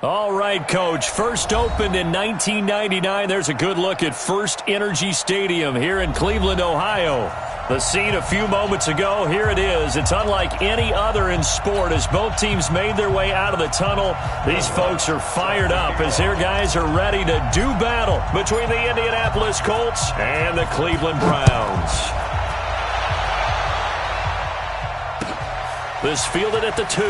All right, Coach. First opened in 1999. There's a good look at First Energy Stadium here in Cleveland, Ohio. The scene a few moments ago, here it is. It's unlike any other in sport as both teams made their way out of the tunnel. These folks are fired up as their guys are ready to do battle between the Indianapolis Colts and the Cleveland Browns. This fielded at the 2.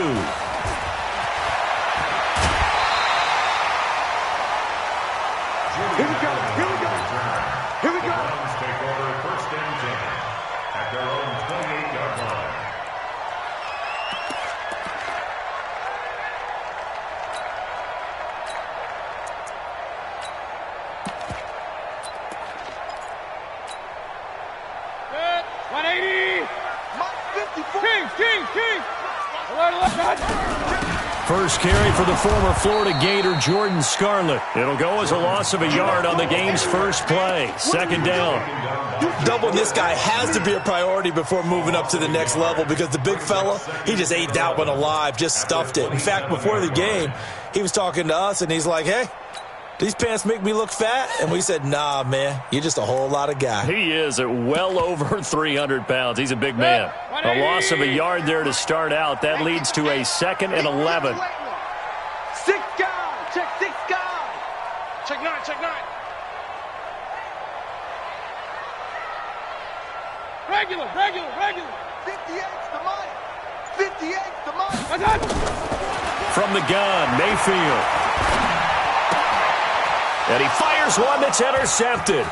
Here we go. Here we go. The Browns take over first and 10 at their own 28-yard line. Good. 180. 54. King. First carry for the former Florida Gator, Jordan Scarlett. It'll go as a loss of a yard on the game's first play. Second down. Doubling this guy has to be a priority before moving up to the next level because the big fella, he just ate that one alive, just stuffed it. In fact, before the game, he was talking to us, and he's like, hey, these pants make me look fat? And we said, nah, man, you're just a whole lot of guy. He is at well over 300 pounds. He's a big man. A loss of a yard there to start out. That leads to a 2nd and 11. 6 guys. Check 6 guys. Check 9. 58 the mic. 58 the mic. From the gun, Mayfield. And he fires one that's intercepted.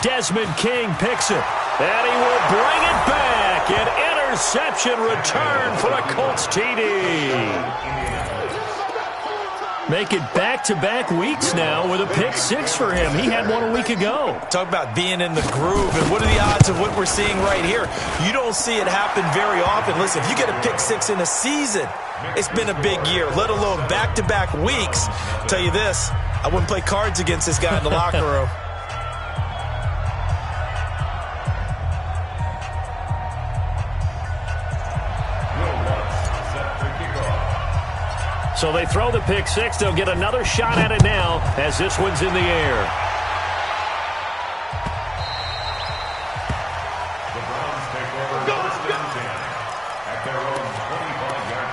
Desmond King picks it. And he will bring it back. An interception return for a Colts TD. Make it back-to-back weeks now with a pick 6 for him. He had one a week ago. Talk about being in the groove, and what are the odds of what we're seeing right here? You don't see it happen very often. Listen, if you get a pick 6 in a season, it's been a big year, let alone back-to-back weeks. Tell you this, I wouldn't play cards against this guy in the locker room. So they throw the pick 6. They'll get another shot at it now as this one's in the air. The Browns take over first and 10 at their own 25-yard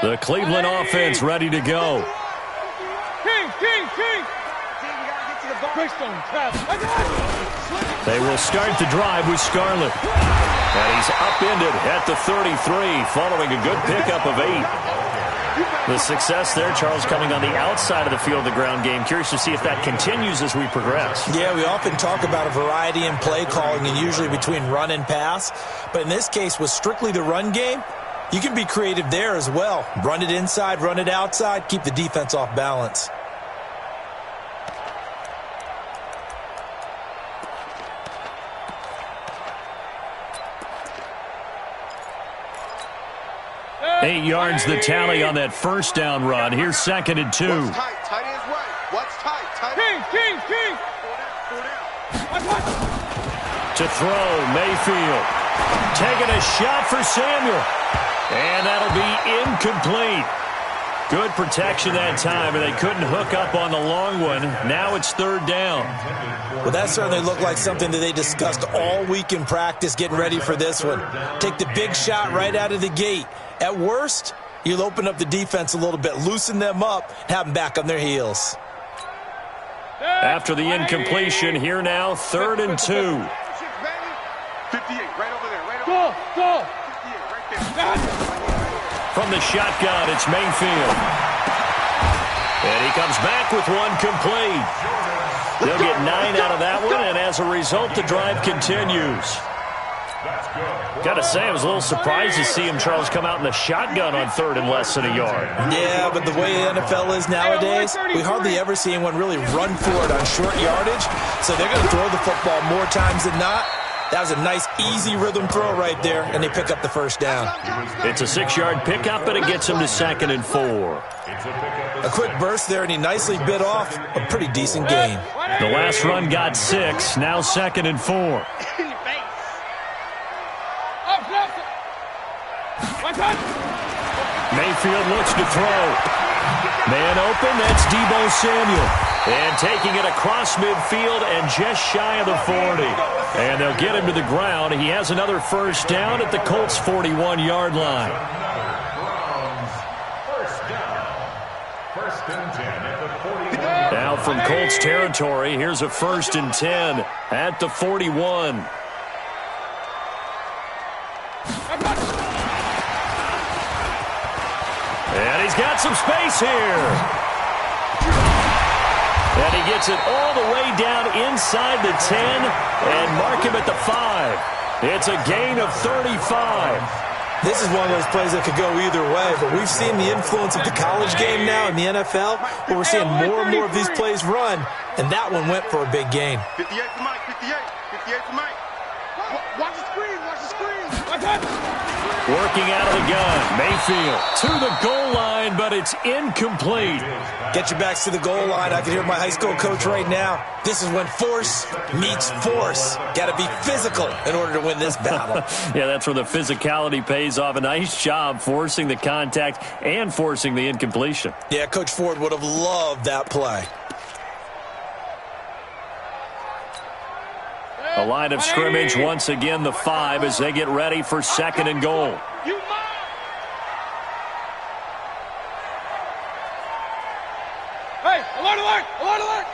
line. The Cleveland offense ready to go. King. They will start the drive with Scarlett. And he's upended at the 33 following a good pickup of 8. The success there, Charles, coming on the outside of the field of the ground game. Curious to see if that continues as we progress. Yeah, we often talk about a variety in play calling and usually between run and pass. But in this case, with strictly the run game, you can be creative there as well. Run it inside, run it outside, keep the defense off balance. Eight yards the tally on that first down run. Here's 2nd and 2. What's tight? Tight ends right. What's tight? Tight ends. King. To throw, Mayfield. Taking a shot for Samuel. And that'll be incomplete. Good protection that time, and they couldn't hook up on the long one. Now it's 3rd down. Well, that certainly looked like something that they discussed all week in practice, getting ready for this one. Take the big shot right out of the gate. At worst, you'll open up the defense a little bit, loosen them up, have them back on their heels. After the incompletion, here now, 3rd and 2. 58, right over there. Right over Go. 58, right there. From the shotgun, it's Mayfield. And he comes back with one complete. They'll get 9 out of that one, and as a result, the drive continues. Got to say, I was a little surprised to see him, Charles, come out in the shotgun on 3rd and less than a yard. Yeah, but the way the NFL is nowadays, we hardly ever see anyone really run for it on short yardage. So they're going to throw the football more times than not. That was a nice, easy rhythm throw right there, and they pick up the first down. It's a 6-yard pickup, and it gets him to 2nd and 4. A quick burst there, and he nicely bit off a pretty decent gain. The last run got 6, now 2nd and 4. Mayfield looks to throw. Man open, that's Deebo Samuel. And taking it across midfield and just shy of the 40. And they'll get him to the ground. He has another first down at the Colts' 41-yard line. Now from Colts territory, here's a 1st and 10 at the 41. And he's got some space here. And he gets it all the way down inside the 10 and mark him at the 5. It's a gain of 35. This is one of those plays that could go either way, but we've seen the influence of the college game now in the NFL, where we're seeing more and more of these plays run, and that one went for a big gain. 58 for Mike, 58 for Mike. Watch the screen, watch the screen. Watch it. Working out of the gun, Mayfield to the goal line, but it's incomplete. Get your backs to the goal line. I can hear my high school coach right now. This is when force meets force. Got to be physical in order to win this battle. Yeah, that's where the physicality pays off. A nice job forcing the contact and forcing the incompletion. Yeah, Coach Ford would have loved that play. A line of scrimmage, once again, the 5 as they get ready for 2nd and goal. Hey, alert, alert, alert, alert.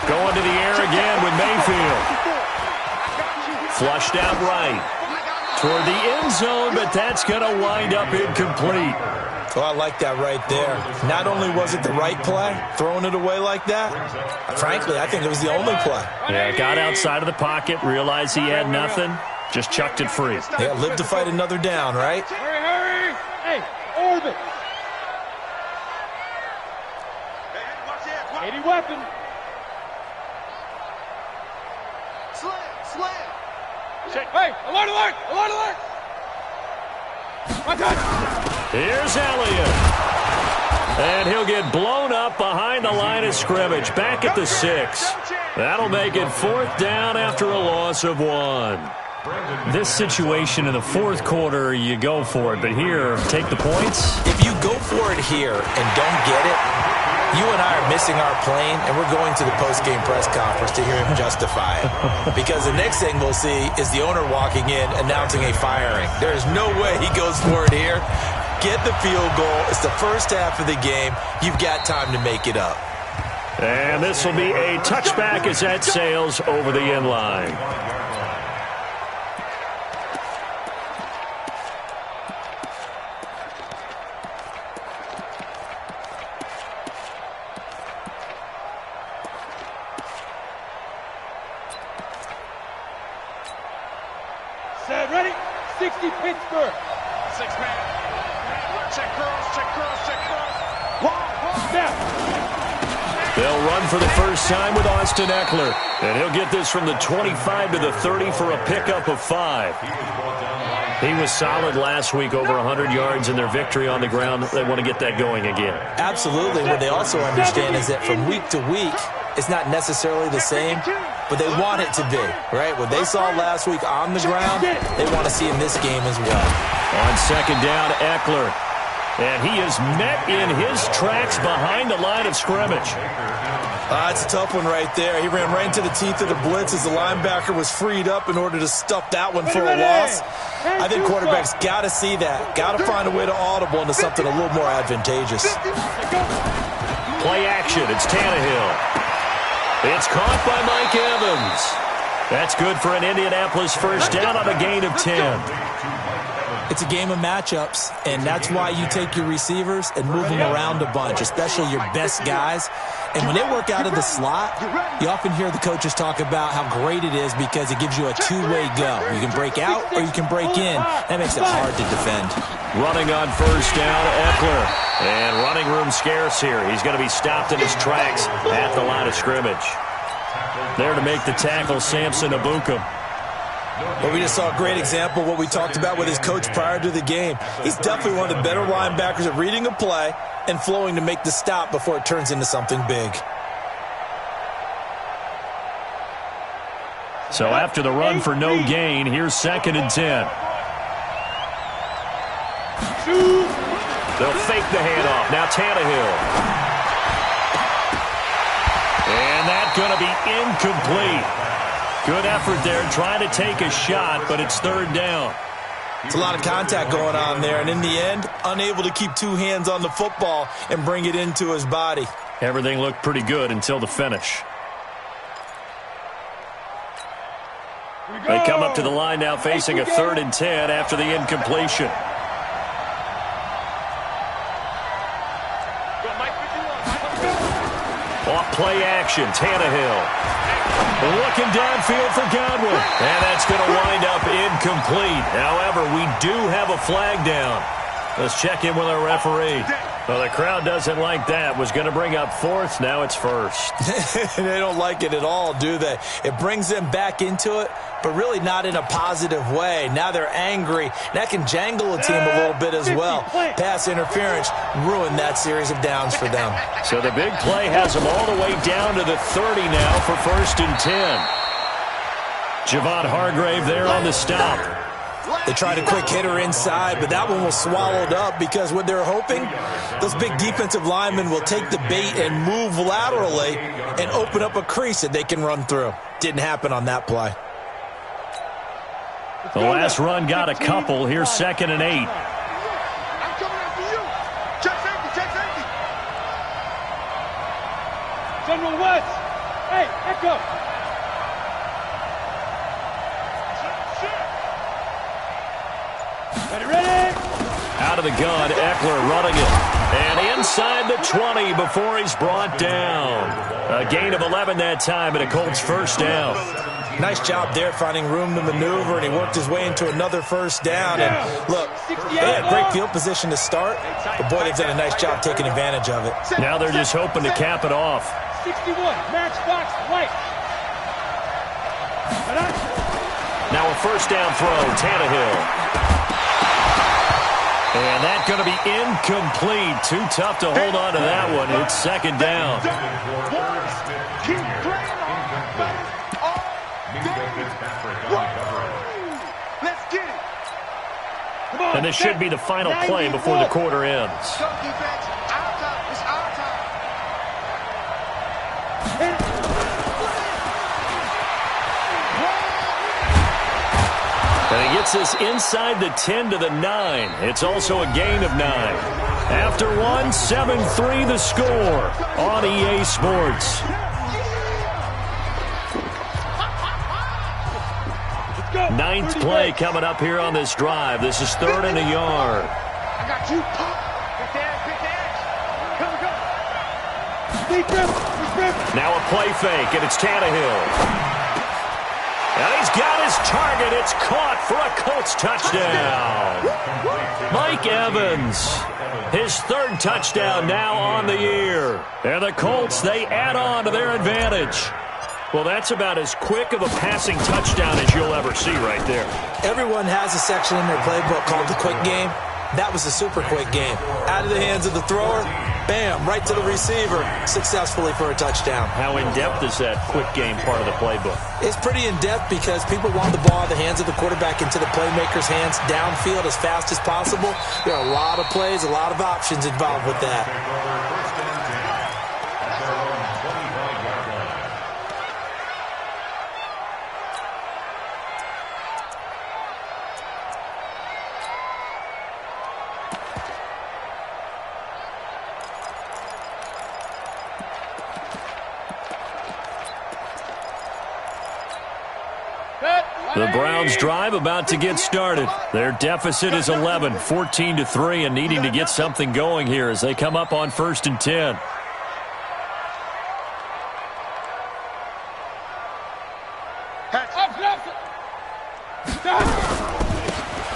Going to the air again with Mayfield. Flushed out right. Toward the end zone, but that's going to wind up incomplete. Oh, I like that right there. Not only was it the right play, throwing it away like that, frankly, I think it was the only play. Yeah, got outside of the pocket, realized he had nothing, just chucked it free. Yeah, live to fight another down, right? Hurry, hurry. Hey, orbit. 80 weapon. Slam. Hey, alert, alert, alert, alert. Watch out. Here's Elliott. And he'll get blown up behind the line of scrimmage. Back at the 6. That'll make it 4th down after a loss of 1. This situation in the 4th quarter, you go for it. But here, take the points. If you go for it here and don't get it, you and I are missing our plane, and we're going to the post-game press conference to hear him justify it. Because the next thing we'll see is the owner walking in announcing a firing. There is no way he goes for it here. Get the field goal. It's the first half of the game. You've got time to make it up. And this will be a touchback as that sails over the end line. Set, ready? 60 Pittsburgh. 6-man. Check curls. Snap. They'll run for the first time with Austin Eckler. And he'll get this from the 25 to the 30 for a pickup of 5. He was solid last week, over 100 yards in their victory on the ground. They want to get that going again. Absolutely. What they also understand is that from week to week, it's not necessarily the same, but they want it to be, right? What they saw last week on the ground, they want to see in this game as well. On 2nd down, Eckler. And he is met in his tracks behind the line of scrimmage. That's a tough one right there. He ran right into the teeth of the blitz as the linebacker was freed up in order to stuff that one for a loss. I think quarterbacks got to see that. Got to find a way to audible into something a little more advantageous. Play action. It's Tannehill. It's caught by Mike Evans. That's good for an Indianapolis first down on a gain of 10. It's a game of matchups, and that's why you take your receivers and move them around a bunch, especially your best guys. And when they work out of the slot, you often hear the coaches talk about how great it is because it gives you a two-way go. You can break out or you can break in. That makes it hard to defend. Running on first down, Eckler. And running room scarce here. He's going to be stopped in his tracks at the line of scrimmage. There to make the tackle, Samson Ebukam. Well, we just saw a great example of what we talked about with his coach prior to the game. He's definitely one of the better linebackers at reading a play and flowing to make the stop before it turns into something big. So after the run for no gain, here's 2nd and 10. They'll fake the handoff. Now Tannehill. And that's going to be incomplete. Good effort there trying to take a shot, but it's 3rd down. It's a lot of contact going on there, and in the end, unable to keep 2 hands on the football and bring it into his body. Everything looked pretty good until the finish. They come up to the line now facing a 3rd and 10 after the incompletion. Off play action, Tannehill. Looking downfield for Godwin. And that's going to wind up incomplete. However, we do have a flag down. Let's check in with our referee. Well, the crowd doesn't like that. Was going to bring up 4th. Now it's 1st. They don't like it at all, do they? It brings them back into it, but really not in a positive way. Now they're angry. That can jangle a team a little bit as well. Pass interference ruined that series of downs for them. So the big play has them all the way down to the 30 now for 1st and 10. Javon Hargrave there on the stop. They tried a quick hitter inside, but that one was swallowed up because what they're hoping, those big defensive linemen will take the bait and move laterally and open up a crease that they can run through. Didn't happen on that play. The last run got a couple. Here's 2nd and 8. I'm coming after you. Check safety, check safety. General West. Hey, Echo. Ready? Out of the gun, Eckler running it. And inside the 20 before he's brought down. A gain of 11 that time, and a Colts 1st down. Nice job there finding room to maneuver, and he worked his way into another 1st down. And look, they had great field position to start, but boy, they've done a nice job taking advantage of it. Now they're just hoping to cap it off. 61, matchbox, white. Now a 1st down throw, Tannehill. And that's going to be incomplete. Too tough to hold on to that one. It's 2nd down. Keep playing on. Let's get it. And this should be the final play before the quarter ends. Go defense. Our time. It's our time. And he gets us inside the 10 to the 9. It's also a gain of 9. After one, 7-3 the score on EA Sports. Ninth play coming up here on this drive. This is 3rd and a yard. I got you. Pick the edge. Now a play fake, and it's Tannehill. And he's got his target. It's caught for a Colts touchdown. Mike Evans, his 3rd touchdown now on the year. And the Colts, they add on to their advantage. Well, that's about as quick of a passing touchdown as you'll ever see right there. Everyone has a section in their playbook called the quick game. That was a super quick game. Out of the hands of the thrower, bam, right to the receiver, successfully for a touchdown. How in-depth is that quick game part of the playbook? It's pretty in-depth because people want the ball out of the hands of the quarterback into the playmaker's hands downfield as fast as possible. There are a lot of plays, a lot of options involved with that. The Browns drive about to get started. Their deficit is 11, 14-3, and needing to get something going here as they come up on 1st and 10.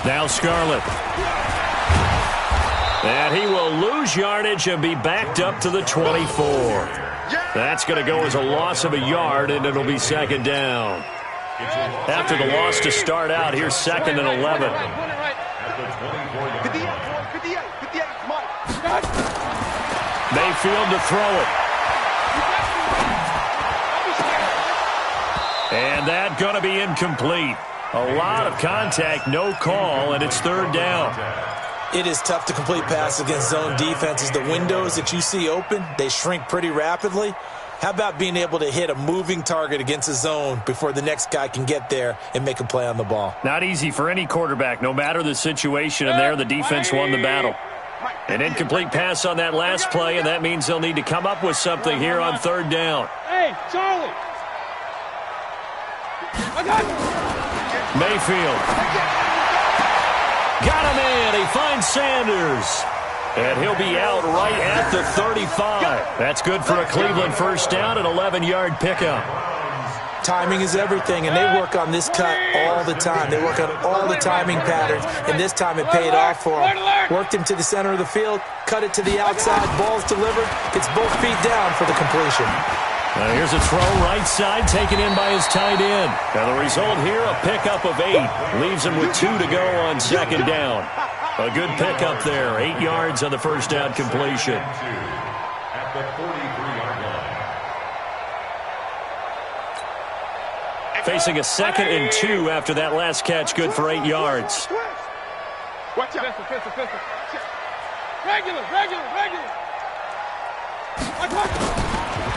Now Scarlett. And he will lose yardage and be backed up to the 24. That's going to go as a loss of a yard, and it'll be second down. After the loss to start out, here's second and 11. Mayfield to throw it. And that going to be incomplete. A lot of contact, no call, and it's third down. It is tough to complete passes against zone defenses. The windows that you see open, they shrink pretty rapidly. How about being able to hit a moving target against a zone before the next guy can get there and make a play on the ball? Not easy for any quarterback, no matter the situation, and there the defense won the battle. An incomplete pass on that last play, and that means they'll need to come up with something here on third down. Hey, Charlie! Mayfield. Got him in. He finds Sanders. And he'll be out right at the 35. That's good for a Cleveland first down, an 11-yard pickup. Timing is everything, and they work on this cut all the time. They work on all the timing patterns, and this time it paid off for them. Worked him to the center of the field, cut it to the outside, ball's delivered, gets both feet down for the completion. Here's a throw right side, taken in by his tight end. Now the result here, a pickup of 8. Leaves him with 2 to go on second down. A good pickup there, 8 yards on the first down completion. At the 43-yard line. Facing a second and 2 after that last catch, good for 8 yards. Watch out. Pistol. Regular.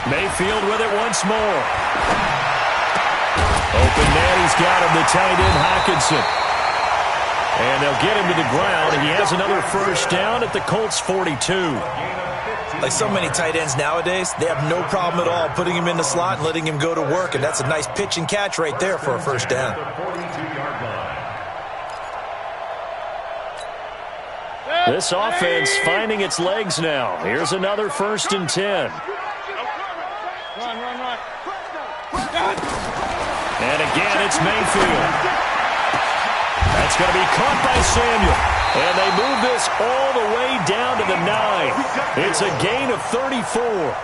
Mayfield with it once more. Open man, he's got him, the tight end, Hockenson. And they'll get him to the ground, and he has another first down at the Colts 42. Like so many tight ends nowadays, they have no problem at all putting him in the slot and letting him go to work, and that's a nice pitch and catch right there for a first down. This offense finding its legs now. Here's another first and 10. Run. And again, it's Mayfield. That's going to be caught by Samuel. And they move this all the way down to the 9. It's a gain of 34.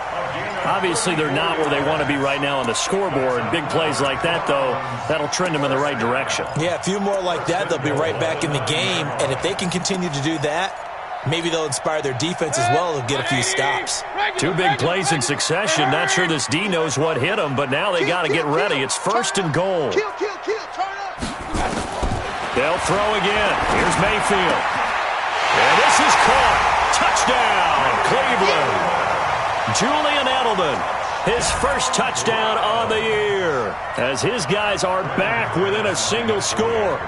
Obviously, they're not where they want to be right now on the scoreboard. Big plays like that, though, that'll trend them in the right direction. Yeah, a few more like that, they'll be right back in the game. And if they can continue to do that, maybe they'll inspire their defense as well to get a few stops. 2 big plays in succession. Not sure this D knows what hit them, but now they got to get ready. It's first and goal. Kill. Turn up. They'll throw again. Here's Mayfield. And this is caught. Touchdown, Cleveland. Julian Edelman, his first touchdown on the year, as his guys are back within a single score.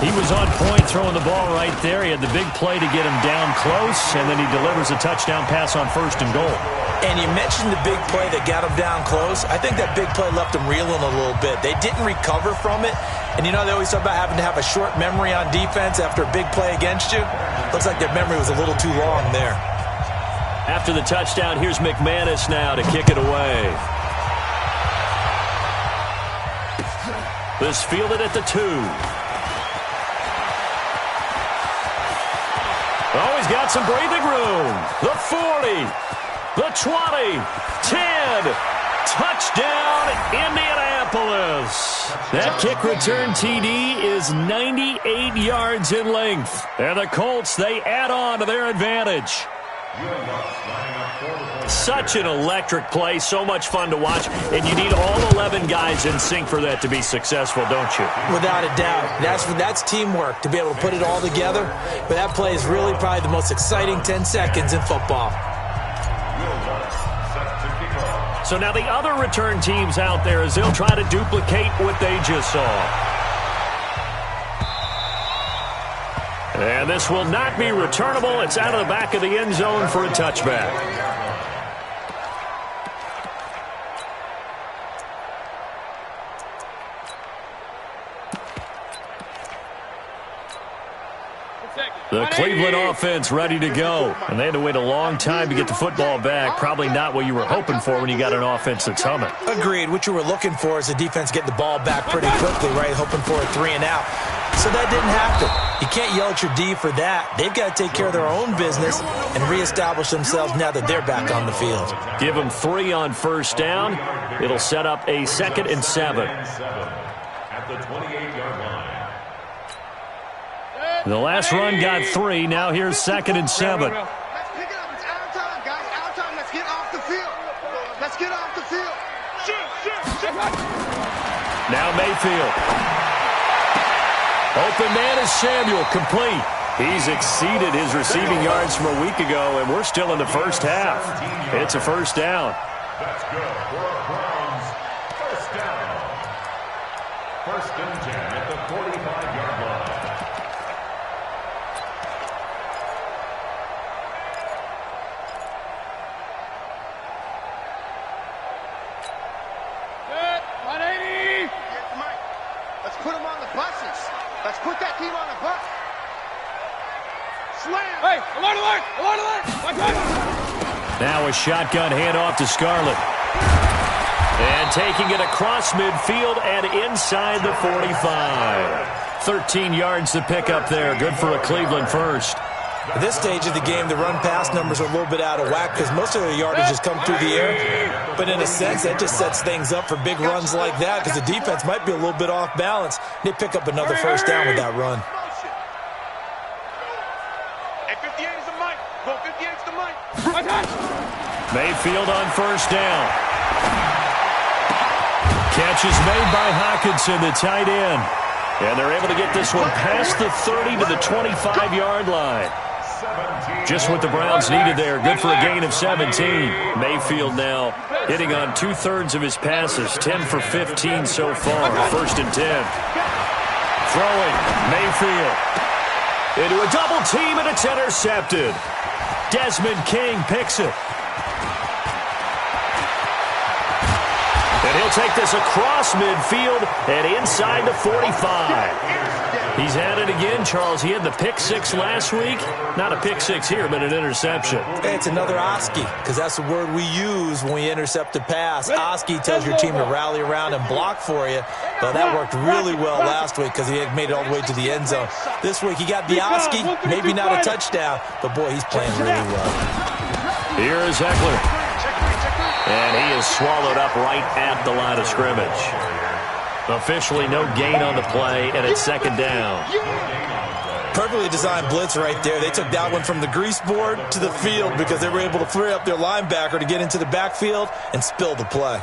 He was on point throwing the ball right there. He had the big play to get him down close, and then he delivers a touchdown pass on first and goal. And you mentioned the big play that got him down close. I think that big play left him reeling a little bit. They didn't recover from it. And, you know, they always talk about having to have a short memory on defense after a big play against you. Looks like their memory was a little too long there. After the touchdown, here's McManus now to kick it away. This fielded at the 2. Oh, he's got some breathing room. The 40, the 20, 10. Touchdown, Indianapolis. That kick return TD is 98 yards in length. And the Colts, they add on to their advantage. Such an electric play, so much fun to watch, and you need all 11 guys in sync for that to be successful, don't you? Without a doubt. That's teamwork, to be able to put it all together. But that play is really probably the most exciting 10 seconds in football. So now the other return teams out there as they'll try to duplicate what they just saw. And this will not be returnable. It's out of the back of the end zone for a touchback. The Cleveland offense ready to go. And they had to wait a long time to get the football back. Probably not what you were hoping for when you got an offense that's humming. Agreed. What you were looking for is the defense getting the ball back pretty quickly, right? Hoping for a 3 and out. So that didn't happen. You can't yell at your D for that. They've got to take care of their own business and reestablish themselves now that they're back on the field. Give them 3 on first down. It'll set up a 2nd and 7. At the 28-yard line. The last run got 3. Now here's 2nd and 7. Let's pick it up. It's our time, guys. Our time. Let's get off the field. Let's get off the field. Now Mayfield. Open man is Samuel, complete. He's exceeded his receiving yards from a week ago, and we're still in the first half. It's a first down. That's good for our Browns. First down. 1st and 10 at the 45-yard line. Let's put them on the buses. Let's put that team on the bus. Slam. Hey, alert, alert, alert, alert. Watch out. Now a shotgun handoff to Scarlett. And taking it across midfield and inside the 45. 13 yards to pick up there. Good for a Cleveland first. At this stage of the game, the run-pass numbers are a little bit out of whack because most of their yardage has come through the air. But in a sense, that just sets things up for big runs like that because the defense might be a little bit off balance. They pick up another first down with that run. Hey, 58 is the mic. Go, 58 is the mic. Mayfield on first down. Catch is made by Hawkinson, the tight end. And they're able to get this one past the 30 to the 25-yard line. Just what the Browns needed there. Good for a gain of 17. Mayfield now hitting on 2/3 of his passes. 10 for 15 so far. 1st and 10. Throwing. Mayfield. Into a double team, and it's intercepted. Desmond King picks it. And he'll take this across midfield and inside the 45. He's had it again, Charles. He had the pick 6 last week. Not a pick 6 here, but an interception. Hey, it's another Oski, because that's the word we use when we intercept a pass. Oski tells your team to rally around and block for you. Well, that worked really well last week because he had made it all the way to the end zone. This week, he got the Oski, maybe not a touchdown, but, boy, he's playing really well. Here is Eckler. And he is swallowed up right at the line of scrimmage. Officially no gain on the play, and it's 2nd down. Perfectly designed blitz right there. They took that one from the grease board to the field because they were able to free up their linebacker to get into the backfield and spill the play.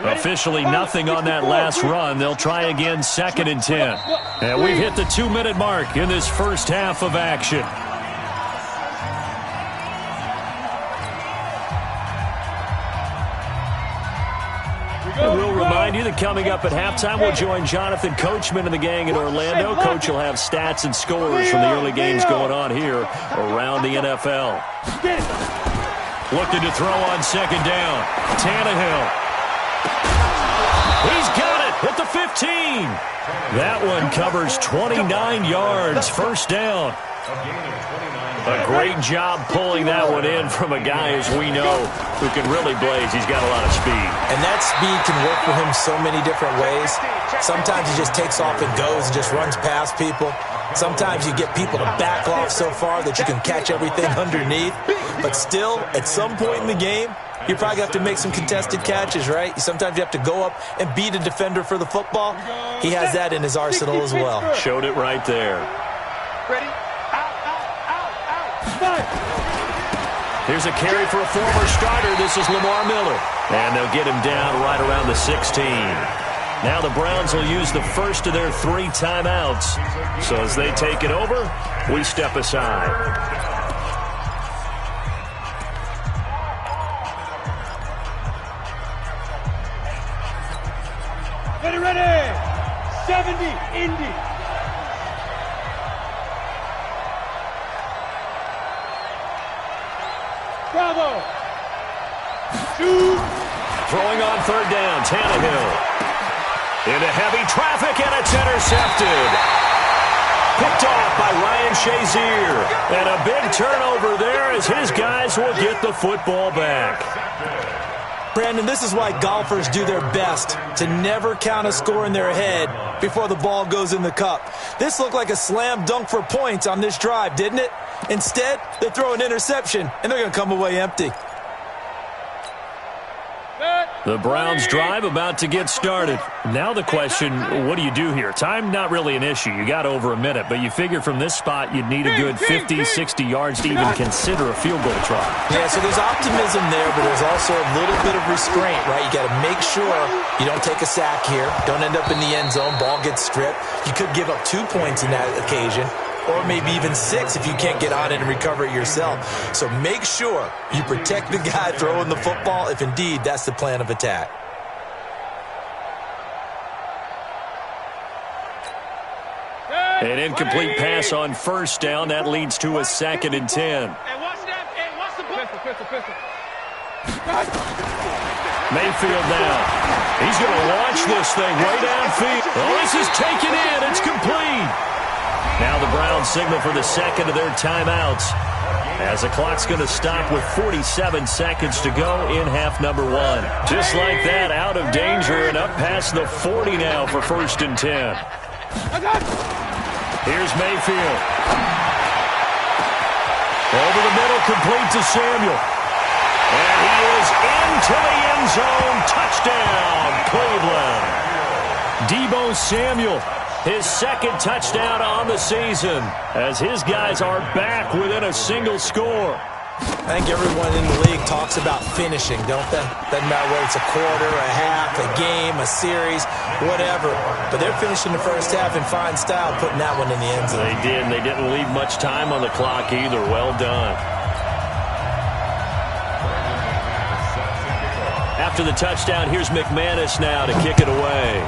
Officially nothing on that last run. They'll try again 2nd and 10. And we've hit the 2-minute mark in this first half of action. We'll remind you that coming up at halftime, we'll join Jonathan Coachman and the gang in Orlando. Coach will have stats and scores from the early games going on here around the NFL. Looking to throw on 2nd down. Tannehill. He's got it at the 15. That one covers 29 yards. First down. A great job pulling that one in from a guy, as we know, who can really blaze. He's got a lot of speed. And that speed can work for him so many different ways. Sometimes he just takes off and goes and just runs past people. Sometimes you get people to back off so far that you can catch everything underneath. But still, at some point in the game, you probably have to make some contested catches, right? Sometimes you have to go up and beat a defender for the football. He has that in his arsenal as well. Showed it right there. Ready? Here's a carry for a former starter. This is Lamar Miller. And they'll get him down right around the 16. Now the Browns will use the first of their 3 timeouts. So as they take it over, we step aside. Ready. 70, Indy. Bravo. Shoot. Throwing on 3rd down, Tannehill. Into heavy traffic, and it's intercepted. Picked off by Ryan Shazier. And a big turnover there as his guys will get the football back. Brandon, this is why golfers do their best to never count a score in their head before the ball goes in the cup. This looked like a slam dunk for points on this drive, didn't it? Instead, they throw an interception, and they're going to come away empty. The Browns drive about to get started. Now the question, what do you do here? Time not really an issue. You got over a minute, but you figure from this spot you'd need a good 50, 60 yards to even consider a field goal try. Yeah, so there's optimism there, but there's also a little bit of restraint, right? You got to make sure you don't take a sack here, don't end up in the end zone, ball gets stripped. You could give up 2 points in that occasion, or maybe even 6 if you can't get on it and recover it yourself. So make sure you protect the guy throwing the football if indeed that's the plan of attack. An incomplete pass on first down. That leads to a 2nd and 10. Mayfield now. He's going to launch this thing way downfield. Oh, this is taken in. It's complete. Now the Browns signal for the second of their timeouts as the clock's going to stop with 47 seconds to go in half number 1. Just like that, out of danger and up past the 40 now for 1st and 10. Here's Mayfield. Over the middle, complete to Samuel. And he is into the end zone. Touchdown, Cleveland. Deebo Samuel. His 2nd touchdown on the season as his guys are back within a single score. I think everyone in the league talks about finishing, don't they? Doesn't matter whether it's a quarter, a half, a game, a series, whatever. But they're finishing the first half in fine style, putting that one in the end zone. They did, and they didn't leave much time on the clock either. Well done. After the touchdown, here's McManus now to kick it away.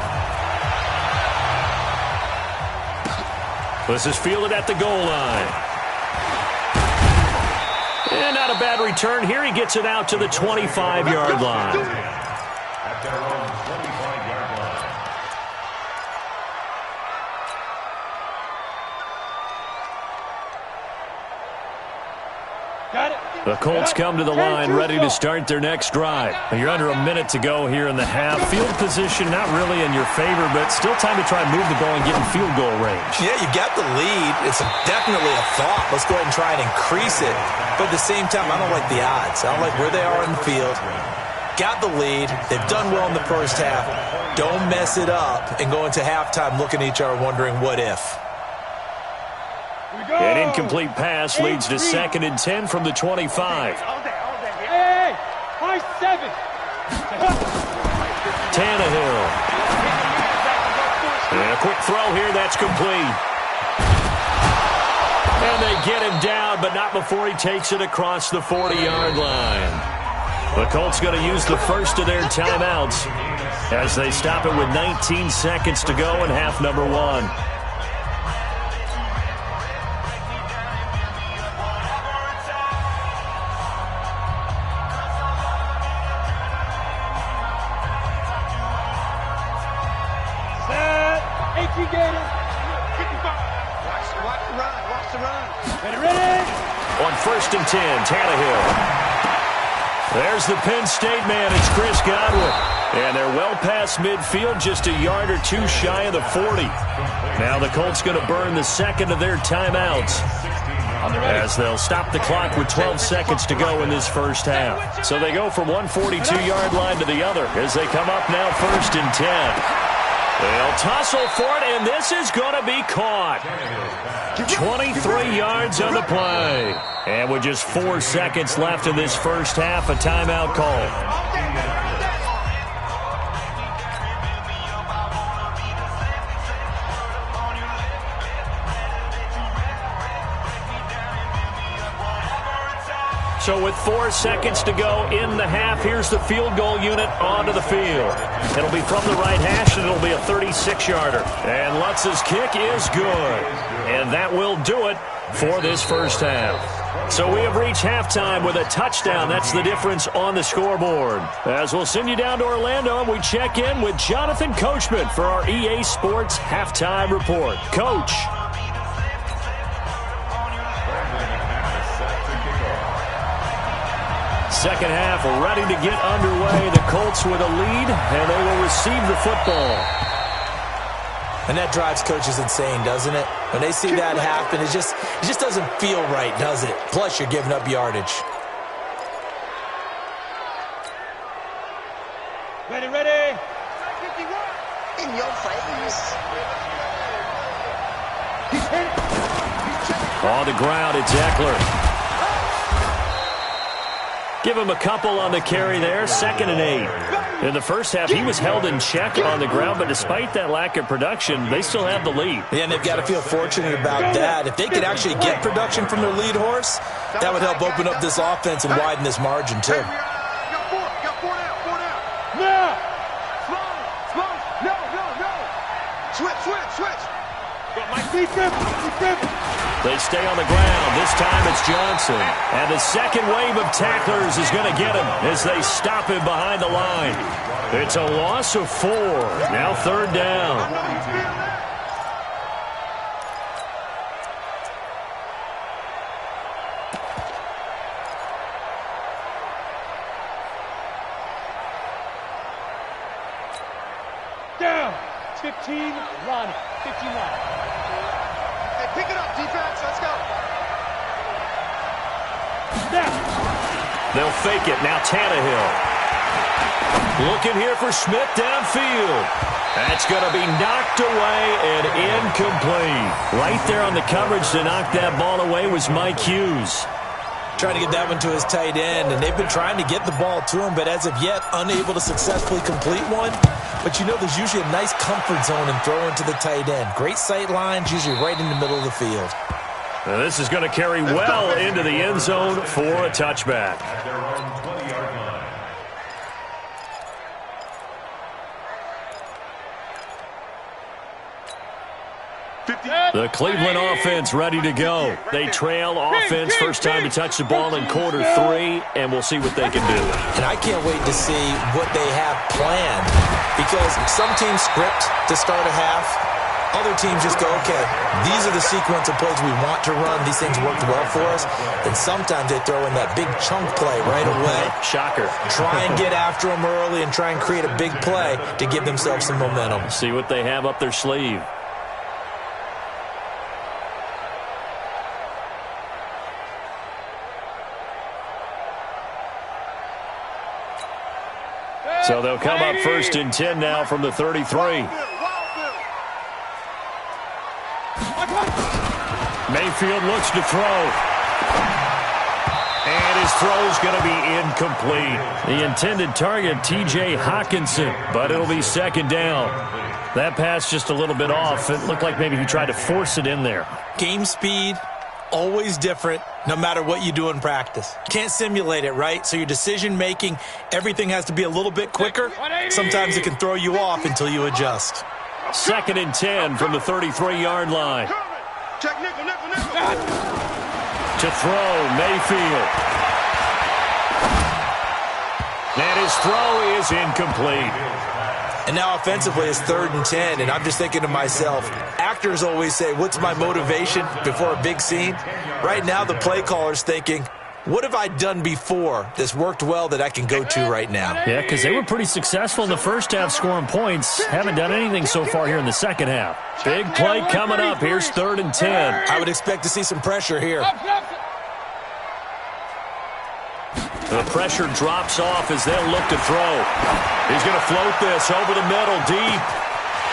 This is fielded at the goal line. And not a bad return here. He gets it out to the 25-yard line. At their own 25-yard line. Got it. The Colts come to the line ready to start their next drive. You're under a minute to go here in the half. Field position not really in your favor, but still time to try and move the ball and get in field goal range. Yeah, you got the lead. It's definitely a thought. Let's go ahead and try and increase it. But at the same time, I don't like the odds. I don't like where they are in the field. Got the lead. They've done well in the first half. Don't mess it up and go into halftime looking at each other wondering what if. An incomplete pass leads to 2nd and 10 from the 25. Hey, high 7. Tannehill. And a quick throw here, that's complete. And they get him down, but not before he takes it across the 40-yard line. The Colts going to use the first of their timeouts as they stop it with 19 seconds to go in half number 1. On 1st and 10, Tannehill. There's the Penn State man. It's Chris Godwin. And they're well past midfield, just a yard or 2 shy of the 40. Now the Colts going to burn the 2nd of their timeouts as they'll stop the clock with 12 seconds to go in this first half. So they go from one 42-yard line to the other as they come up now 1st and 10. They'll tussle for it, and this is going to be caught. 23 yards on the play. And with just 4 seconds left in this first half, a timeout call. So with 4 seconds to go in the half, here's the field goal unit onto the field. It'll be from the right hash, and it'll be a 36-yarder. And Lutz's kick is good. And that will do it for this first half. So we have reached halftime with a touchdown. That's the difference on the scoreboard. As we'll send you down to Orlando, and we check in with Jonathan Coachman for our EA Sports Halftime Report. Coach. second half ready to get underway. The Colts with a lead, and they will receive the football. And that drives coaches insane, doesn't it? When they see that happen, it just doesn't feel right, does it? Plus, you're giving up yardage. Ready. In your face. On the ground, it's Eckler. Give him a couple on the carry there, 2nd and 8. In the first half, he was held in check on the ground, but despite that lack of production, they still have the lead. Yeah, and they've got to feel fortunate about that. If they could actually get production from their lead horse, that would help open up this offense and widen this margin, too. Got four down. No. Switch. Got my defense. They stay on the ground. This time it's Johnson. And the second wave of tacklers is going to get him as they stop him behind the line. It's a loss of 4. Now 3rd down. Down. 15, Ronnie. 15 Ronnie. Hey, pick it up, defense. Let's go. Down. They'll fake it. Now Tannehill. Looking here for Smith downfield. That's going to be knocked away and incomplete. Right there on the coverage to knock that ball away was Mike Hughes. Trying to get that one to his tight end, and they've been trying to get the ball to him, but as of yet, unable to successfully complete one. But you know there's usually a nice comfort zone in throwing to the tight end. Great sight lines, usually right in the middle of the field. Now this is going to carry well into the end zone for a touchback. At their own 20-yard line. The Cleveland offense ready to go. They trail offense first time to touch the ball in quarter 3, and we'll see what they can do. And I can't wait to see what they have planned, because some teams script to start a half. Other teams just go, okay, these are the sequence of plays we want to run. These things worked well for us. And sometimes they throw in that big chunk play right away. Shocker. Try and get after them early and try and create a big play to give themselves some momentum. See what they have up their sleeve. So they'll come up 1st and 10 now from the 33. Mayfield looks to throw. And his throw's going to be incomplete. The intended target, T.J. Hawkinson, but it'll be 2nd down. That pass just a little bit off. It looked like maybe he tried to force it in there. Game speed, always different, no matter what you do in practice. Can't simulate it, right? So your decision-making, everything has to be a little bit quicker. Sometimes it can throw you off until you adjust. 2nd and 10 from the 33-yard line. Check nickel. To throw, Mayfield. And his throw is incomplete. And now offensively it's 3rd and 10, and I'm just thinking to myself, actors always say, what's my motivation before a big scene? Right now the play caller's thinking, what have I done before that's worked well that I can go to right now? Yeah, because they were pretty successful in the first half scoring points. Haven't done anything so far here in the second half. Big play coming up. Here's 3rd and 10. I would expect to see some pressure here. The pressure drops off as they'll look to throw. He's going to float this over the middle deep.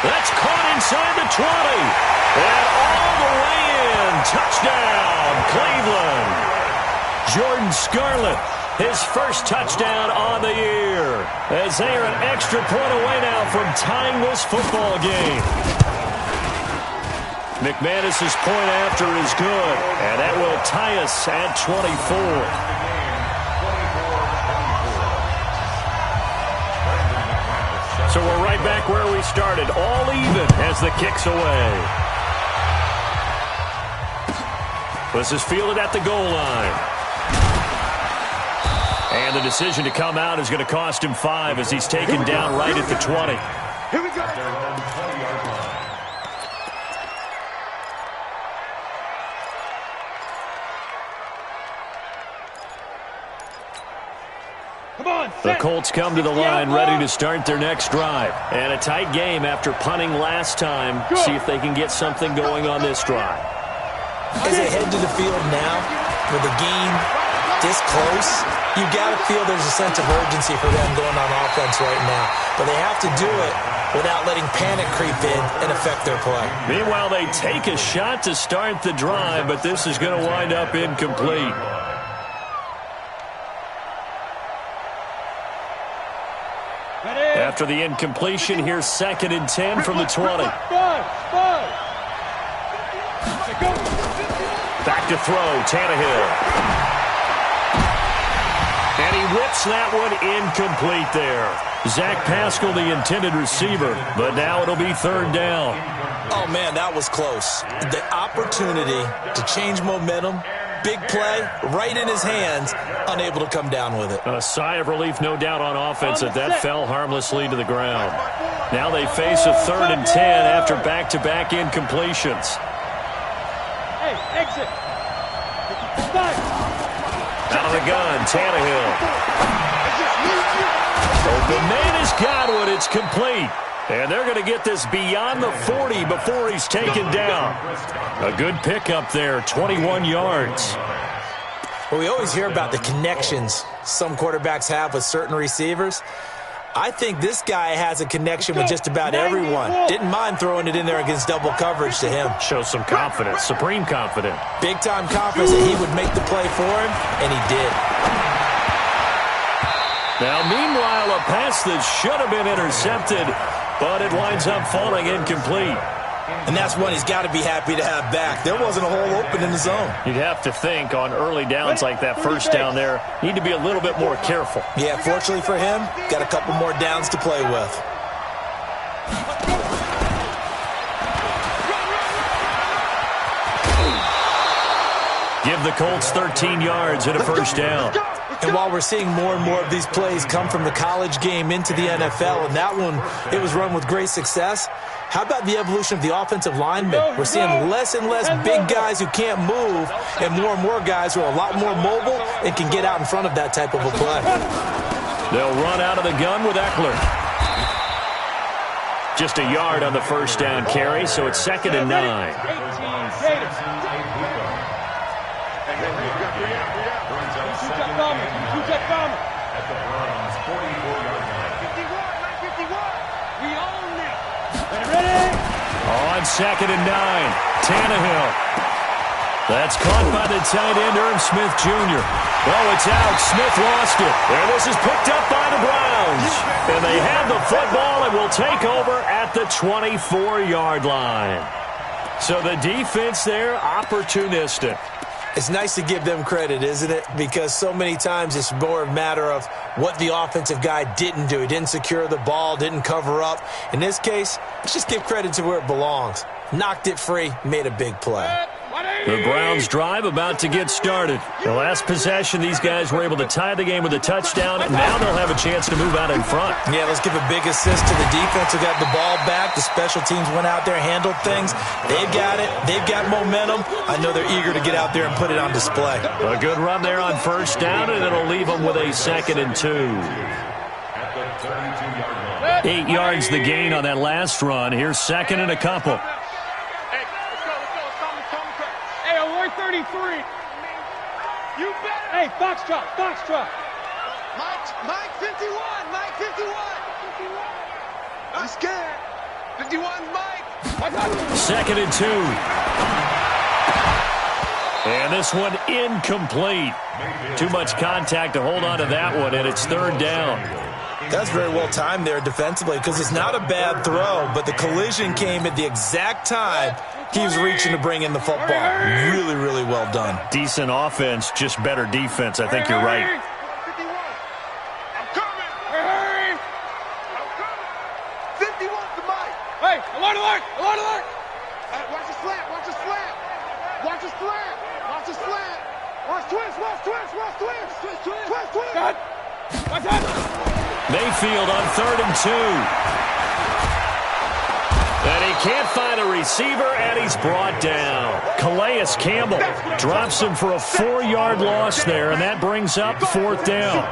That's caught inside the 20. And all the way in. Touchdown, Cleveland. Jordan Scarlett, his first touchdown on the year. As they are an extra point away now from tying this football game. McManus's point after is good. And that will tie us at 24. So we're right back where we started, all even as the kick's away. This is fielded at the goal line. And the decision to come out is going to cost him 5 as he's taken down right at the 20. Here we go. At their own 20-yard line. The Colts come to the line ready to start their next drive. And a tight game after punting last time. See if they can get something going on this drive. As they head to the field now, with the game this close, you got to feel there's a sense of urgency for them going on offense right now. But they have to do it without letting panic creep in and affect their play. Meanwhile, they take a shot to start the drive, but this is going to wind up incomplete. After the incompletion, here's 2nd and 10 from the 20. Back to throw, Tannehill. And he whips that one incomplete there. Zach Pascal, the intended receiver, but now it'll be 3rd down. Oh, man, that was close. The opportunity to change momentum, big play, right in his hands, unable to come down with it. A sigh of relief, no doubt, on offense that fell harmlessly to the ground. Now they face a 3rd and 10 after back-to-back incompletions. Hey, exit. Out of the gun, Tannehill. Open man has got one. It's complete. And they're going to get this beyond the 40 before he's taken down. A good pickup there, 21 yards. Well, we always hear about the connections some quarterbacks have with certain receivers. I think this guy has a connection with just about everyone. Didn't mind throwing it in there against double coverage to him. Shows some confidence, supreme confidence. Big-time confidence that he would make the play for him, and he did. Now, meanwhile, a pass that should have been intercepted, but it winds up falling incomplete. And that's one he's got to be happy to have back. There wasn't a hole open in the zone. You'd have to think on early downs like that first down there, need to be a little bit more careful. Yeah, fortunately for him, got a couple more downs to play with. Give the Colts 13 yards and a 1st down. And while we're seeing more and more of these plays come from the college game into the NFL, and that one, it was run with great success, how about the evolution of the offensive linemen? We're seeing less and less big guys who can't move and more guys who are a lot more mobile and can get out in front of that type of a play. They'll run out of the gun with Eckler. Just a yard on the 1st down carry, so it's 2nd and 9. At the Browns' 44-yard line. 51. We own it. Ready? On 2nd and 9, Tannehill. That's caught by the tight end, Irv Smith Jr. Oh, it's out. Smith lost it. And this is picked up by the Browns. And they have the football and will take over at the 24-yard line. So the defense there, opportunistic. It's nice to give them credit, isn't it? Because so many times it's more a matter of what the offensive guy didn't do. He didn't secure the ball, didn't cover up. In this case, let's just give credit to where it belongs. Knocked it free, made a big play. The Browns drive about to get started. The last possession, these guys were able to tie the game with a touchdown, and now they'll have a chance to move out in front. Yeah, let's give a big assist to the defense who got the ball back. The special teams went out there, handled things. They've got it. They've got momentum. I know they're eager to get out there and put it on display. A good run there on 1st down, and it'll leave them with a 2nd and 2. At the 32-yard line. 8 yards the gain on that last run. Here's 2nd and a couple. 33. You bet. Hey, Foxtrot. Mike 51. Mike 51. I'm scared. 51, Mike. 2nd and 2. And this one incomplete. Too much contact to hold on to that one, and it's 3rd down. That's very well timed there defensively because it's not a bad throw, but the collision came at the exact time he was reaching to bring in the football. Really, really well done. Decent offense, just better defense. I think you're right. 51. I'm coming. Hurry. I'm coming. 51 to Mike. Hey, alert. Watch the slant. Watch the slant. Watch the slant. Watch the slant. Watch twist. Cut. Watch that. Mayfield on 3rd and 2. And he can't find a receiver, and he's brought down. Calais Campbell drops him for a 4-yard loss there, and that brings up 4th down.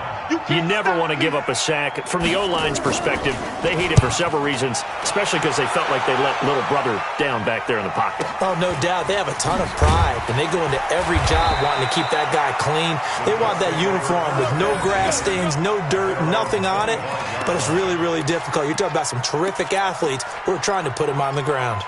You never want to give up a sack. From the O-line's perspective, they hate it for several reasons, especially because they felt like they let little brother down back there in the pocket. Oh, no doubt. They have a ton of pride, and they go into every job wanting to keep that guy clean. They want that uniform with no grass stains, no dirt, nothing on it. But it's really, really difficult. You're talking about some terrific athletes who are trying to put him on the ground.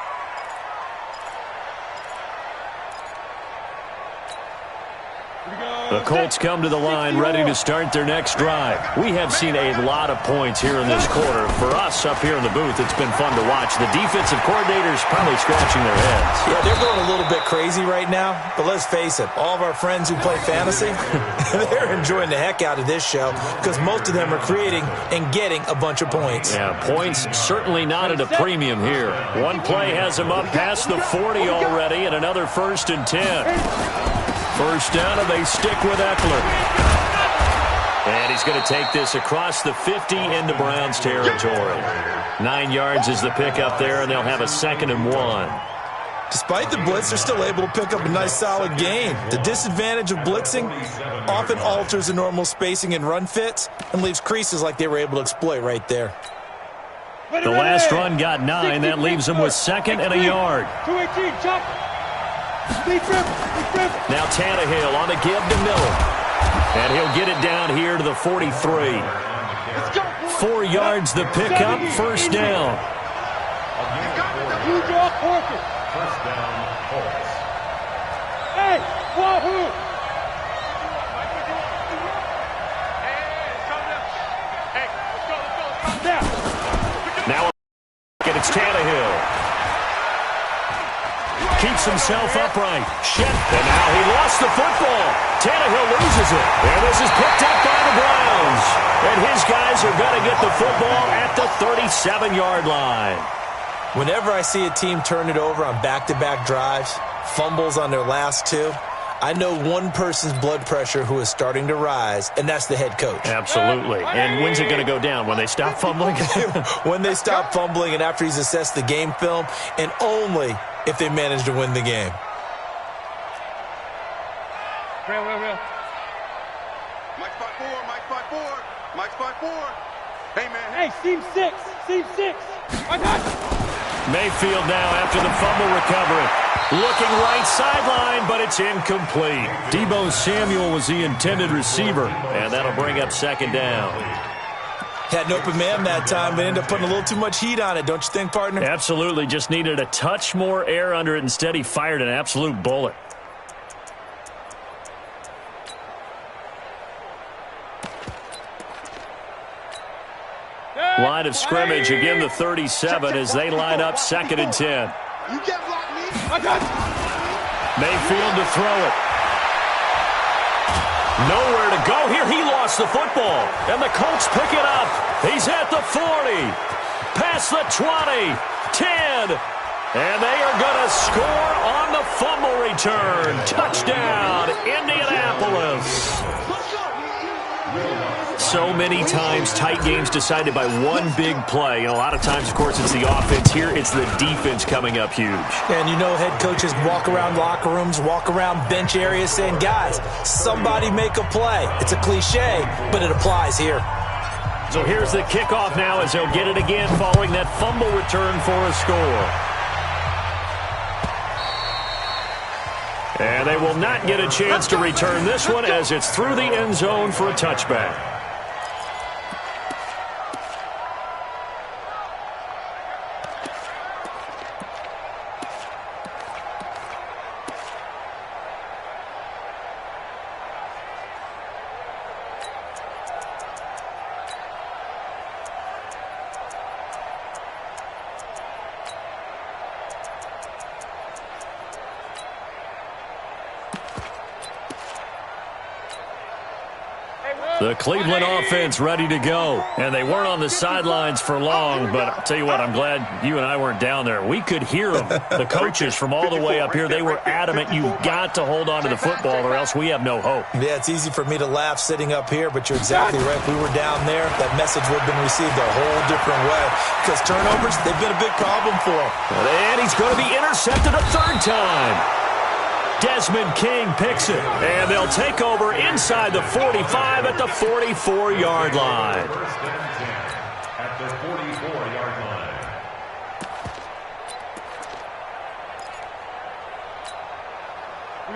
The Colts come to the line ready to start their next drive. We have seen a lot of points here in this quarter. For us up here in the booth, it's been fun to watch. The defensive coordinators probably scratching their heads. Yeah, they're going a little bit crazy right now. But let's face it, all of our friends who play fantasy, they're enjoying the heck out of this show because most of them are creating and getting a bunch of points. Yeah, points certainly not at a premium here. One play has them up past the 40 already, and another 1st and 10. First down, and they stick with Eckler. And he's going to take this across the 50 into Browns territory. 9 yards is the pickup there, and they'll have a 2nd and 1. Despite the blitz, they're still able to pick up a nice, solid gain. The disadvantage of blitzing often alters the normal spacing and run fits and leaves creases like they were able to exploit right there. The last run got 9. That leaves them with 2nd and a yard. 218, jump. Now Tannehill on a give to Miller. And he'll get it down here to the 43. 4 yards the pickup, 1st down. First down, Colts. Hey, wahoo! Now it's Tannehill. Keeps himself upright. And now he lost the football. Tannehill loses it. And this is picked up by the Browns. And his guys are going to get the football at the 37-yard line. Whenever I see a team turn it over on back-to-back drives, fumbles on their last 2, I know one person's blood pressure who is starting to rise, and that's the head coach. Absolutely. And when's it going to go down? When they stop fumbling? When they stop fumbling and after he's assessed the game film, and only if they manage to win the game. Real. Mike spot 4, Mike spot 4, Mike spot 4. Hey, man. Hey, seam 6. I got it. Mayfield now after the fumble recovery. Looking right sideline, but it's incomplete. Deebo Samuel was the intended receiver, and that'll bring up 2nd down. Had an open man that time, but ended up putting a little too much heat on it, don't you think, partner? Absolutely. Just needed a touch more air under it. Instead, he fired an absolute bullet. Line of scrimmage, again the 37 as they line up 2nd and 10. You can't block me. I got it. Mayfield to throw it. Nowhere to go here. He lost the football. And the Colts pick it up. He's at the 40. Past the 20. 10. And they are going to score on the fumble return. Touchdown, Indianapolis. So many times tight games decided by one big play. A lot of times, of course, it's the offense. Here, it's the defense coming up huge. And you know head coaches walk around locker rooms, walk around bench areas saying, guys, somebody make a play. It's a cliche, but it applies here. So here's the kickoff now as they'll get it again following that fumble return for a score. And they will not get a chance to return this one as it's through the end zone for a touchback. The Cleveland offense ready to go. And they weren't on the sidelines for long, but I'll tell you what, I'm glad you and I weren't down there. We could hear them. The coaches from all the way up here, they were adamant you've got to hold on to the football or else we have no hope. Yeah, it's easy for me to laugh sitting up here, but you're exactly right. If we were down there, that message would have been received a whole different way. Because turnovers, they've been a big problem for him. And he's going to be intercepted a 3rd time. Desmond King picks it. And they'll take over inside the 45 at the 44-yard line. First down 10 at the 44-yard line.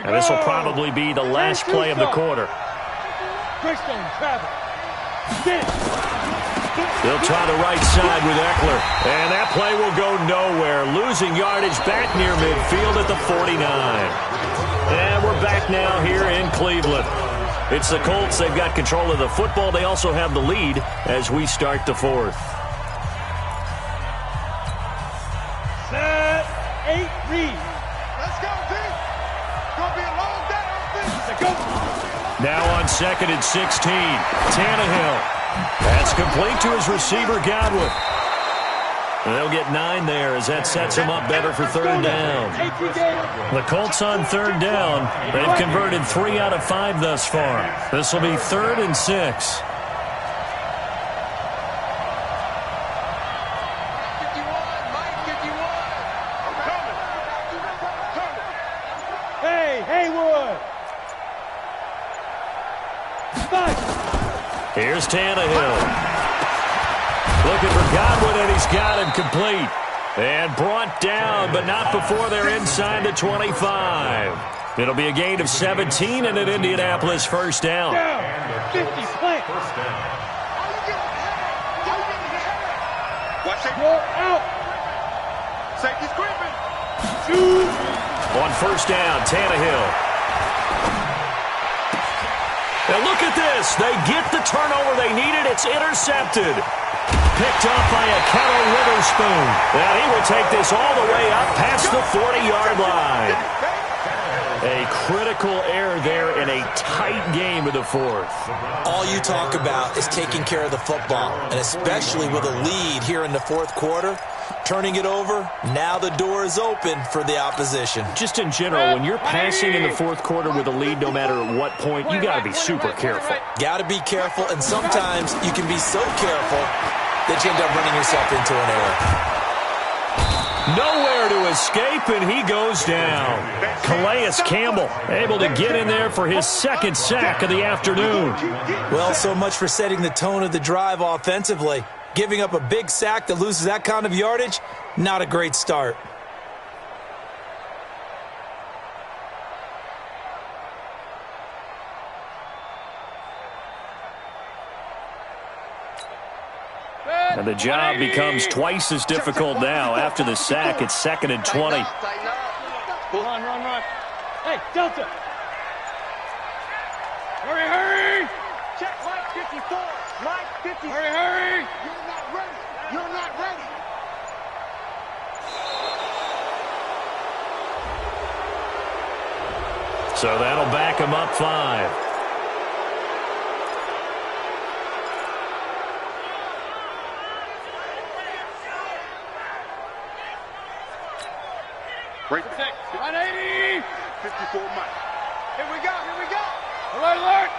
And this will probably be the last play of the quarter. Greystone travel. Sit. They'll try the right side with Eckler. And that play will go nowhere. Losing yardage back near midfield at the 49. And we're back now here in Cleveland. It's the Colts. They've got control of the football. They also have the lead as we start the fourth. Set. 8, read. Let's go, D. It's going to be a long day on this. Let's go. Now on 2nd and 16. Tannehill. That's complete to his receiver, Godwin. And they'll get 9 there as that sets him up better for 3rd down. The Colts on 3rd down. They've converted 3 out of 5 thus far. This will be 3rd and 6. 51, Mike, 51. I'm coming. Hey, Haywood. 5. Here's Tannehill. Looking for Godwin, and he's got him complete. And brought down, but not before they're inside the 25. It'll be a gain of 17 and an Indianapolis first down. Down. 50, slant. First down. Watch it. Roll out. Safety's creeping. Shoot. On first down, Tannehill. And look at this. They get the turnover they needed. It's intercepted. Picked up by a Kettle Witherspoon. And he will take this all the way up past the 40-yard line. A critical error there in a tight game of the fourth. All you talk about is taking care of the football, and especially with a lead here in the fourth quarter. Turning it over, now the door is open for the opposition. Just in general, when you're passing in the fourth quarter with a lead, no matter at what point, you got to be super careful. Got to be careful, and sometimes you can be so careful that you end up running yourself into an error. Nowhere to escape, and he goes down. Calais Campbell able to get in there for his 2nd sack of the afternoon. Well, so much for setting the tone of the drive offensively. Giving up a big sack that loses that kind of yardage, not a great start. And the job becomes twice as difficult now. After the sack, it's 2nd and 20. Run. Hey, Delta. Hurry. Check Mike 54. Mike 54. Hurry. You're not ready. You're not ready. So that'll back him up 5. Break. 180. 54 Mike. Here we go. Alert.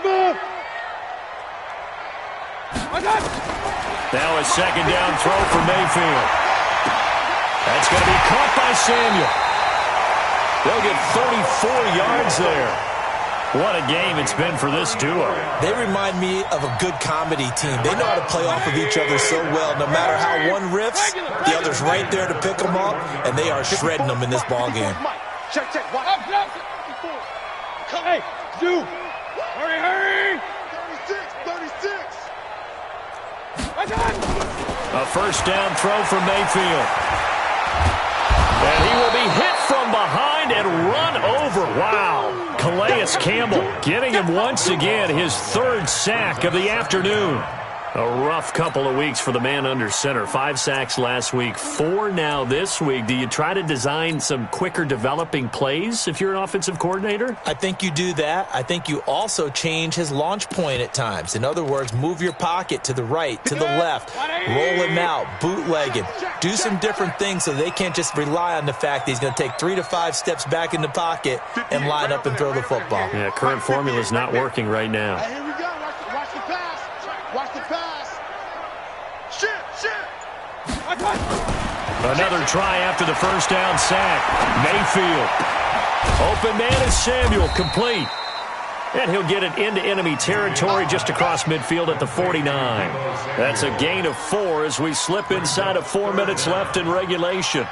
Smooth. Now a 2nd down throw for Mayfield. That's going to be caught by Samuel. They'll get 34 yards there. What a game it's been for this duo. They remind me of a good comedy team. They know how to play off of each other so well. No matter how one riffs, the other's right there to pick them up, and they are shredding them in this ball game. Check. Watch. Hey, Zoo. Hurry. 36. A first down throw for Mayfield. And he will be hit from behind and run over. Wow. Calais Campbell getting him once again his 3rd sack of the afternoon. A rough couple of weeks for the man under center. 5 sacks last week, 4 now this week. Do you try to design some quicker developing plays if you're an offensive coordinator? I think you do that. I think you also change his launch point at times. In other words, move your pocket to the right, to the left, roll him out, bootleg him. Do some different things so they can't just rely on the fact that he's going to take 3 to 5 steps back in the pocket and line up and throw the football. Yeah, current formula is not working right now. Here we go. Watch the pass. Watch the pass. Shit. Another try after the first down sack. Mayfield Open man is Samuel, complete. And he'll get it into enemy territory just across midfield at the 49. That's a gain of 4 as we slip inside of 4 minutes left in regulation.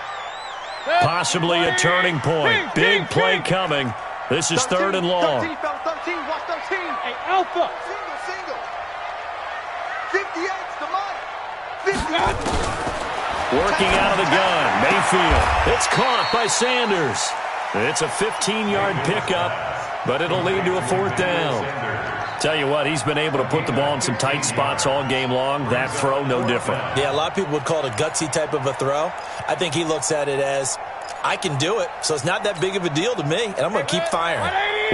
Possibly a turning point. Big play coming. This is 3rd and long. 13, fella, 13, watch 13. Hey, Alpha. Single. 58's the money. 50. Working out of the gun. Mayfield. It's caught by Sanders. It's a 15-yard pickup, but it'll lead to a 4th down. Tell you what, he's been able to put the ball in some tight spots all game long. That throw, no different. Yeah, a lot of people would call it a gutsy type of a throw. I think he looks at it as, I can do it, so it's not that big of a deal to me, and I'm going to keep firing.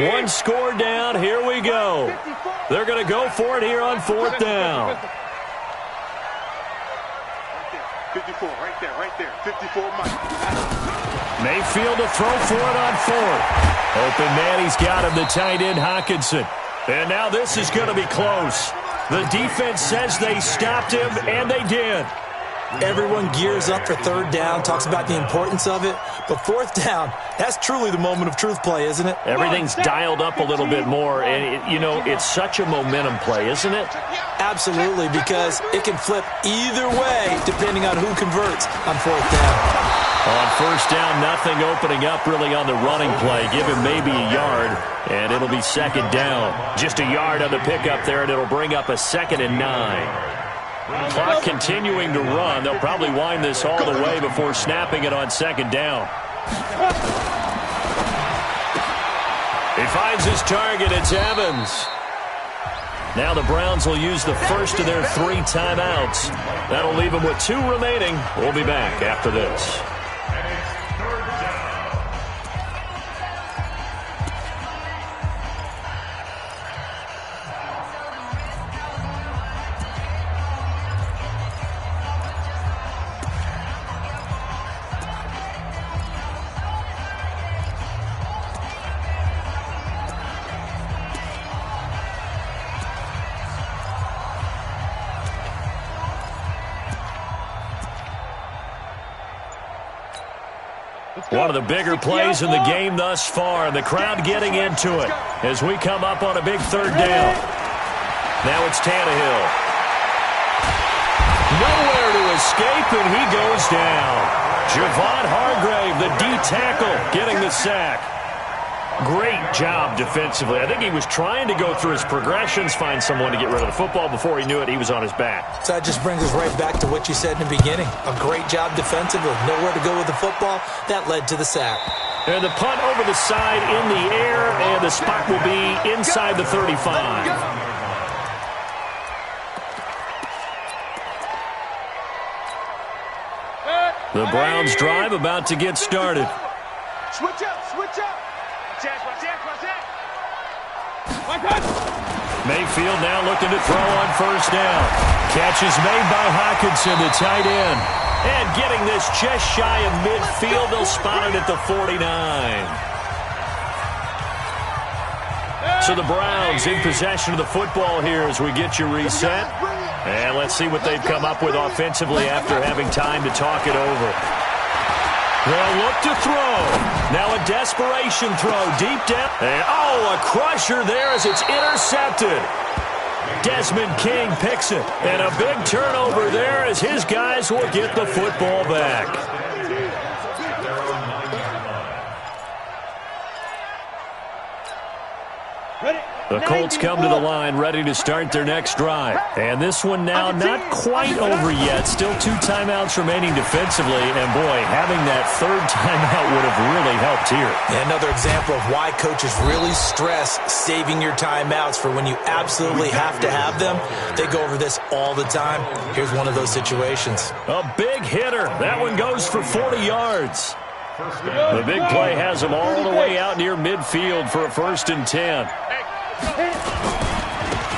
1 score down. Here we go. They're going to go for it here on 4th down. 54, right there. 54, Mike. Mayfield to throw for it on 4th. Open man, he's got him, the tight end, Hockenson. And now this is going to be close. The defense says they stopped him, and they did. Everyone gears up for 3rd down, talks about the importance of it. But 4th down, that's truly the moment of truth play, isn't it? Everything's dialed up a little bit more. And, it's such a momentum play, isn't it? Absolutely, because it can flip either way depending on who converts on 4th down. On 1st down, nothing opening up really on the running play. Give him maybe a yard, and it'll be 2nd down. Just a yard on the pickup there, and it'll bring up a 2nd and 9. Clock continuing to run. They'll probably wind this all the way before snapping it on 2nd down. He finds his target. It's Evans. Now the Browns will use the first of their 3 timeouts. That'll leave them with 2 remaining. We'll be back after this. One of the bigger plays in the game thus far, and the crowd getting into it as we come up on a big 3rd down. Now it's Tannehill. Nowhere to escape, and he goes down. Javon Hargrave, the D-tackle, getting the sack. Great job defensively. I think he was trying to go through his progressions, find someone to get rid of the football. Before he knew it, he was on his back. So that just brings us right back to what you said in the beginning. A great job defensively. Nowhere to go with the football. That led to the sack. And the punt over the side in the air, and the spot will be inside the 35. The Browns drive about to get started. Switch up. Mayfield now looking to throw on 1st down. Catch is made by Hockenson, the tight end. And getting this just shy of midfield, they'll spot it at the 49. So the Browns in possession of the football here as we get you reset. And let's see what they've come up with offensively after having time to talk it over. They'll look to throw. Now a desperation throw deep down. And a crusher there as it's intercepted. Desmond King picks it. And a big turnover there as his guys will get the football back. The Colts come to the line ready to start their next drive. And this one now not quite over yet. Still 2 timeouts remaining defensively. And, boy, having that 3rd timeout would have really helped here. Yeah, another example of why coaches really stress saving your timeouts for when you absolutely have to have them. They go over this all the time. Here's one of those situations. A big hitter. That one goes for 40 yards. The big play has them all the way out near midfield for a 1st and 10.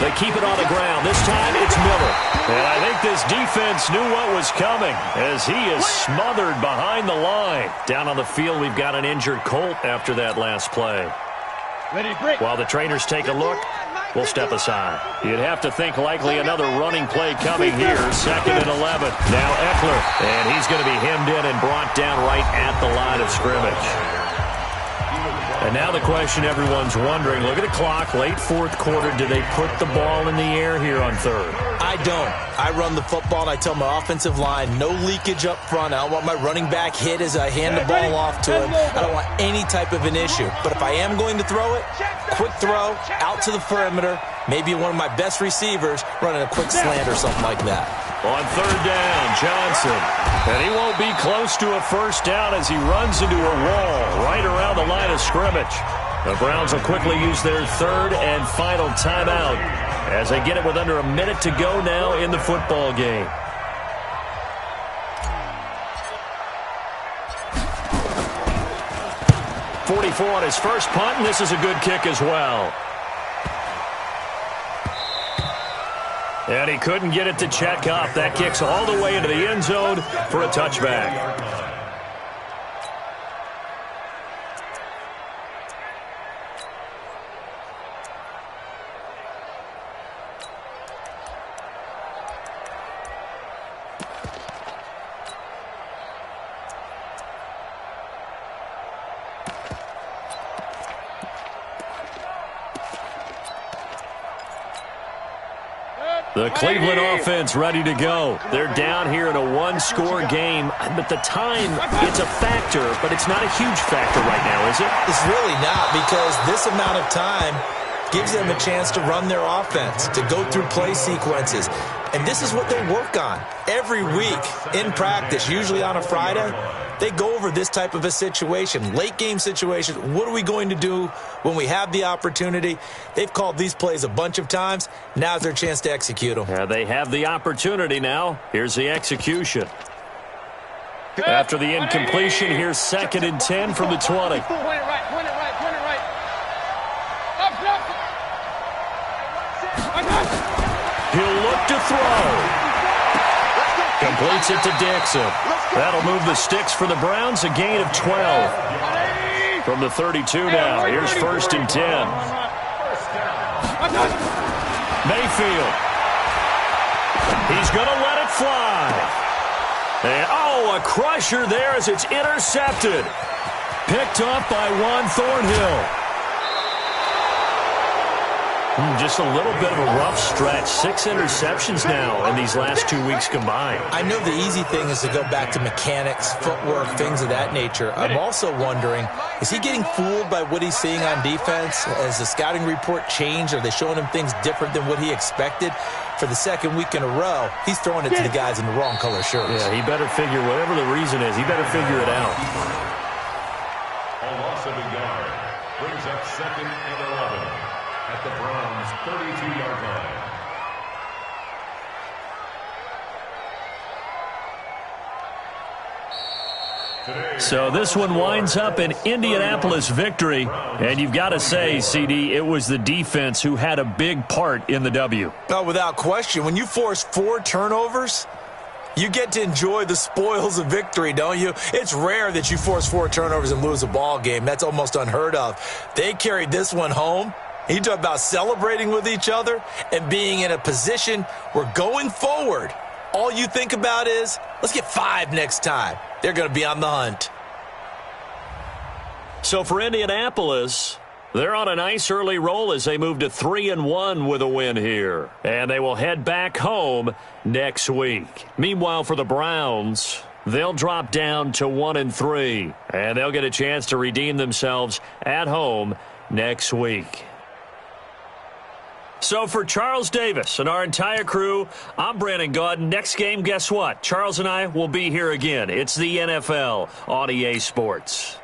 They keep it on the ground. This time it's Miller. And I think this defense knew what was coming as he is smothered behind the line. Down on the field, we've got an injured Colt after that last play. While the trainers take a look, we'll step aside. You'd have to think likely another running play coming here. 2nd and 11. Now Eckler. And he's going to be hemmed in and brought down right at the line of scrimmage. And now the question everyone's wondering, look at the clock, late fourth quarter, do they put the ball in the air here on third? I don't. I run the football, and I tell my offensive line, no leakage up front. I don't want my running back hit as I hand the ball off to him. I don't want any type of an issue. But if I am going to throw it, quick throw, out to the perimeter, maybe one of my best receivers running a quick slant or something like that. On third down, Johnson. And he won't be close to a first down as he runs into a wall right around the line of scrimmage. The Browns will quickly use their third and final timeout as they get it with under a minute to go now in the football game. .44 on his first punt, and this is a good kick as well. And he couldn't get it to check up. That kicks all the way into the end zone for a touchback. The Cleveland offense ready to go. They're down here in a one-score game, but the time, it's a factor, but it's not a huge factor right now, is it? It's really not, because this amount of time gives them a chance to run their offense, to go through play sequences. And this is what they work on every week in practice, usually on a Friday. They go over this type of a situation, late game situation. What are we going to do when we have the opportunity? They've called these plays a bunch of times. Now's their chance to execute them. Yeah, they have the opportunity now. Here's the execution. After the incompletion, here's 2nd and 10 from the 20. Point it right. He'll look to throw. Completes it to Dixon. That'll move the sticks for the Browns, a gain of 12. From the 32 now, here's 1st and 10. Mayfield. He's going to let it fly. And, oh, a crusher there as it's intercepted. Picked up by Juan Thornhill. Just a little bit of a rough stretch. 6 interceptions now in these last 2 weeks combined. I know the easy thing is to go back to mechanics, footwork, things of that nature. I'm also wondering, is he getting fooled by what he's seeing on defense? Has the scouting report changed? Are they showing him things different than what he expected? For the 2nd week in a row, he's throwing it to the guys in the wrong color shirts. Yeah, he better figure, whatever the reason is, he better figure it out. A loss of a yard brings up 2nd and 11 at the Browns' 32-yard line. So this one winds up an Indianapolis victory, and you've got to say, CD, it was the defense who had a big part in the W. No, without question. When you force 4 turnovers, you get to enjoy the spoils of victory, don't you? It's rare that you force 4 turnovers and lose a ball game. That's almost unheard of. They carried this one home. You talk about celebrating with each other and being in a position where going forward, all you think about is, let's get 5 next time. They're going to be on the hunt. So for Indianapolis, they're on a nice early roll as they move to 3-1 with a win here. And they will head back home next week. Meanwhile, for the Browns, they'll drop down to 1-3. And they'll get a chance to redeem themselves at home next week. So for Charles Davis and our entire crew, I'm Brandon Gaudin. Next game, guess what? Charles and I will be here again. It's the NFL on EA Sports.